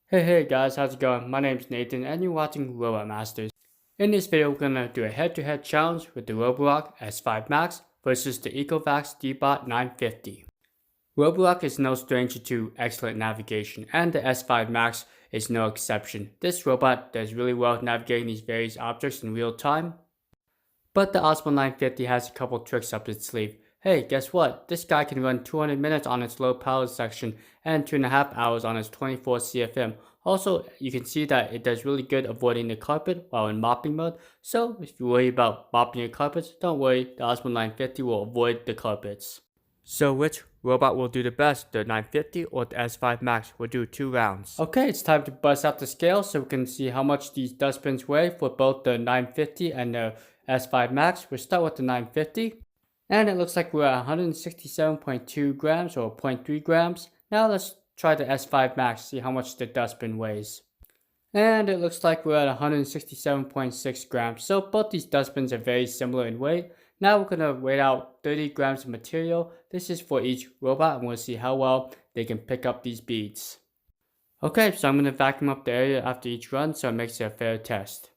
Hey guys, how's it going? My name's Nathan and you're watching Robot Masters. In this video, we're gonna do a head-to-head challenge with the Roborock S5 Max versus the Ecovacs Deebot 950. Roborock is no stranger to excellent navigation, and the S5 Max is no exception. This robot does really well navigating these various objects in real time. But the Ozmo 950 has a couple tricks up its sleeve. Hey, guess what? This guy can run 200 minutes on its low power section and 2.5 hours on its 24 CFM. Also, you can see that it does really good avoiding the carpet while in mopping mode. So, if you worry about mopping your carpets, don't worry, the Ozmo 950 will avoid the carpets. So, which robot will do the best, the 950 or the S5 Max? We'll do 2 rounds. Okay, it's time to bust out the scale so we can see how much these dustbins weigh for both the 950 and the S5 Max. We'll start with the 950. And it looks like we're at 167.2 grams or zero point 0.3 grams. Now let's try the S5 Max, see how much the dustbin weighs. And it looks like we're at 167.6 grams. So both these dustbins are very similar in weight. Now we're going to weigh out 30 grams of material. This is for each robot and we'll see how well they can pick up these beads. Okay, so I'm going to vacuum up the area after each run so it makes it a fair test.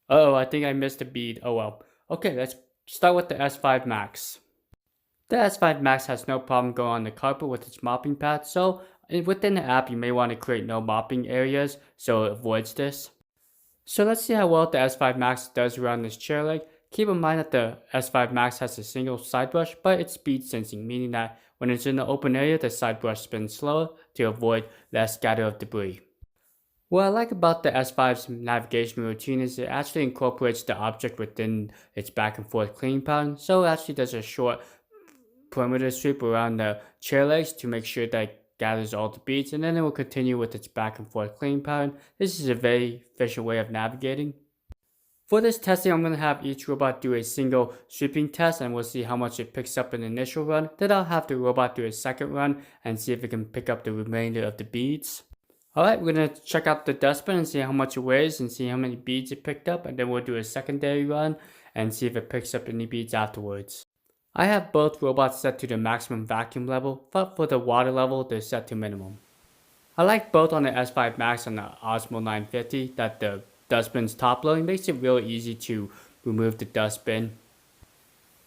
Uh-oh, I think I missed a bead. Oh well. Okay, let's start with the S5 Max. The S5 Max has no problem going on the carpet with its mopping pad, so within the app you may want to create no mopping areas so it avoids this. So let's see how well the S5 Max does around this chair leg. Keep in mind that the S5 Max has a single side brush, but it's speed sensing, meaning that when it's in the open area, the side brush spins slower to avoid less scatter of debris. What I like about the S5's navigation routine is it actually incorporates the object within its back and forth cleaning pattern, so it actually does a short perimeter sweep around the chair legs to make sure that it gathers all the beads, and then it will continue with its back and forth cleaning pattern. This is a very efficient way of navigating. For this testing, I'm going to have each robot do a single sweeping test and we'll see how much it picks up in the initial run. Then I'll have the robot do a second run and see if it can pick up the remainder of the beads. Alright, we're going to check out the dustbin and see how much it weighs and see how many beads it picked up, and then we'll do a secondary run and see if it picks up any beads afterwards. I have both robots set to the maximum vacuum level, but for the water level they're set to minimum. I like both on the S5 Max and the Ozmo 950 that the dustbin's top loading makes it really easy to remove the dustbin.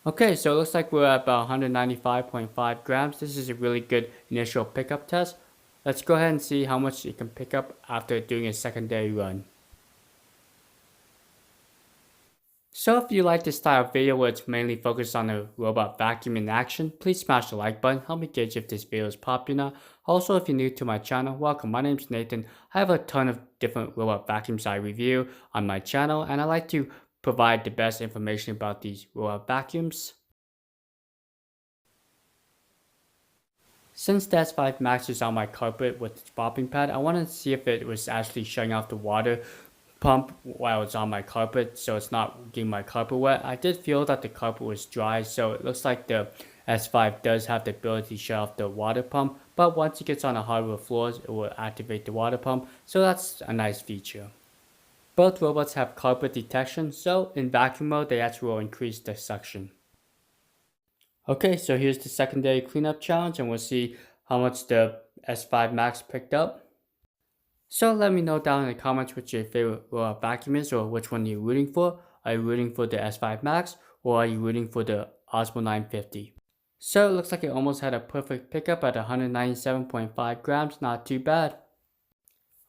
Okay, so it looks like we're at about 195.5 grams. This is a really good initial pickup test. Let's go ahead and see how much it can pick up after doing a secondary run. So if you like this style of video where it's mainly focused on the robot vacuum in action, please smash the like button, help me gauge if this video is popular. Also, if you're new to my channel, welcome, my name's Nathan. I have a ton of different robot vacuums I review on my channel, and I like to provide the best information about these robot vacuums. Since the S5 Max is on my carpet with its mopping pad, I wanted to see if it was actually shutting off the water pump while it's on my carpet so it's not getting my carpet wet. I did feel that the carpet was dry, so it looks like the S5 does have the ability to shut off the water pump, but once it gets on the hardwood floors, it will activate the water pump, so that's a nice feature. Both robots have carpet detection, so in vacuum mode they actually will increase the suction. Okay, so here's the secondary cleanup challenge and we'll see how much the S5 Max picked up. So let me know down in the comments which your favorite robot vacuum is or which one you're rooting for. Are you rooting for the S5 Max or are you rooting for the Ozmo 950? So it looks like it almost had a perfect pickup at 197.5 grams, not too bad.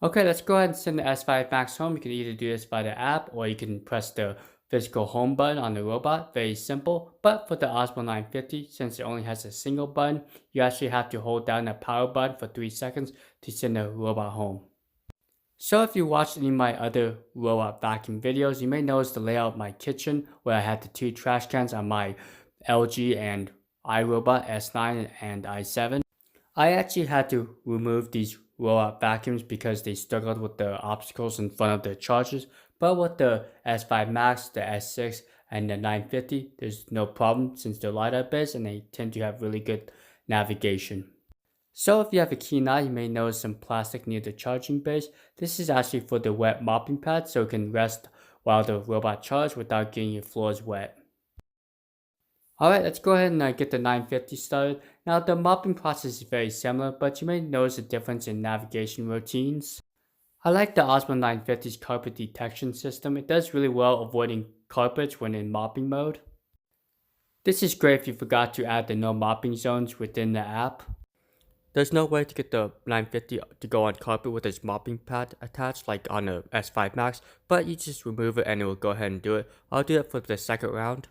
Okay, let's go ahead and send the S5 Max home. You can either do this by the app or you can press the physical home button on the robot, very simple. But for the Ozmo 950, since it only has a single button, you actually have to hold down the power button for 3 seconds to send the robot home. So if you watched any of my other robot vacuum videos, you may notice the layout of my kitchen where I had the 2 trash cans on my LG and iRobot S9 and i7. I actually had to remove these robot vacuums because they struggled with the obstacles in front of the chargers, but with the S5 Max, the S6, and the 950, there's no problem since they're LiDAR based and they tend to have really good navigation. So if you have a keen eye, you may notice some plastic near the charging base. This is actually for the wet mopping pad so it can rest while the robot charges without getting your floors wet. Alright, let's go ahead and get the 950 started. Now the mopping process is very similar, but you may notice a difference in navigation routines. I like the Ozmo 950's carpet detection system. It does really well avoiding carpets when in mopping mode. This is great if you forgot to add the no mopping zones within the app. There's no way to get the 950 to go on carpet with its mopping pad attached like on the S5 Max, but you just remove it and it will go ahead and do it. I'll do it for the second round.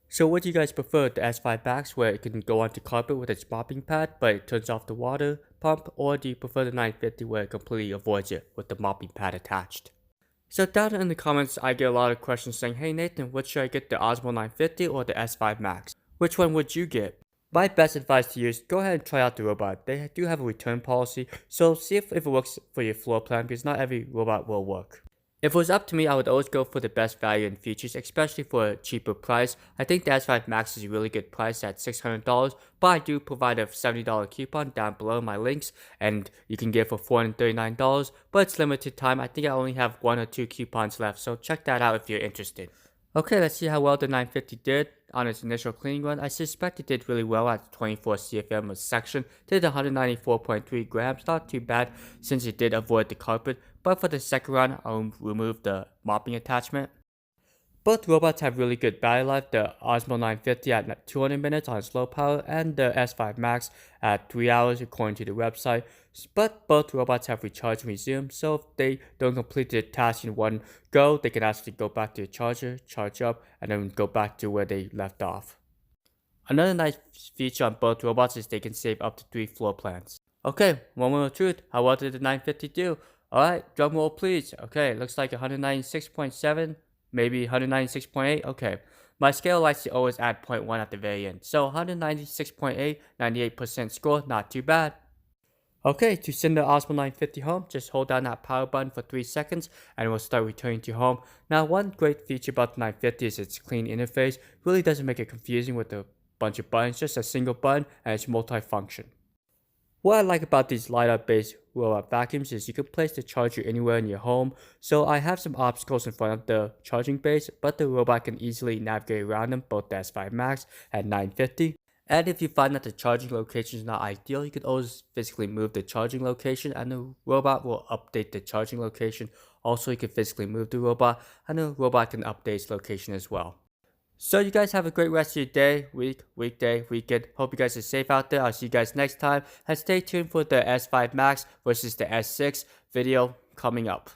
So what do you guys prefer, the S5 Max where it can go onto carpet with its mopping pad but it turns off the water pump, or do you prefer the 950 where it completely avoids it with the mopping pad attached? So down in the comments I get a lot of questions saying, hey Nathan, what should I get, the Ozmo 950 or the S5 Max? Which one would you get? My best advice to you is go ahead and try out the robot. They do have a return policy, so see if it works for your floor plan because not every robot will work. If it was up to me, I would always go for the best value and features, especially for a cheaper price. I think the S5 Max is a really good price at $600, but I do provide a $70 coupon down below in my links, and you can get it for $439, but it's limited time. I think I only have 1 or 2 coupons left, so check that out if you're interested. Okay, let's see how well the 950 did on its initial cleaning run. I suspect it did really well at 24 CFM a section. Did 194.3 grams, not too bad since it did avoid the carpet. But for the second run, I'll remove the mopping attachment. Both robots have really good battery life, the Ozmo 950 at 200 minutes on slow power and the S5 Max at 3 hours according to the website. But both robots have recharge and resume, so if they don't complete the task in one go, they can actually go back to the charger, charge up, and then go back to where they left off. Another nice feature on both robots is they can save up to 3 floor plans. Okay, moment of truth, how well did the 950 do? Alright, drum roll please. Okay, looks like 196.7. Maybe 196.8, okay. My scale likes to always add 0.1 at the very end. So 196.8, 98% score, not too bad. Okay, to send the Ozmo 950 home, just hold down that power button for 3 seconds and it will start returning to home. Now, one great feature about the 950 is its clean interface. Really doesn't make it confusing with a bunch of buttons, just a single button and it's multi-function. What I like about these light-up based robot vacuums is you can place the charger anywhere in your home. So I have some obstacles in front of the charging base, but the robot can easily navigate around them, both the S5 Max and 950. And if you find that the charging location is not ideal, you can always physically move the charging location and the robot will update the charging location. Also, you can physically move the robot and the robot can update its location as well. So you guys have a great rest of your day, week, weekday, weekend. Hope you guys are safe out there. I'll see you guys next time. And stay tuned for the S5 Max versus the S6 video coming up.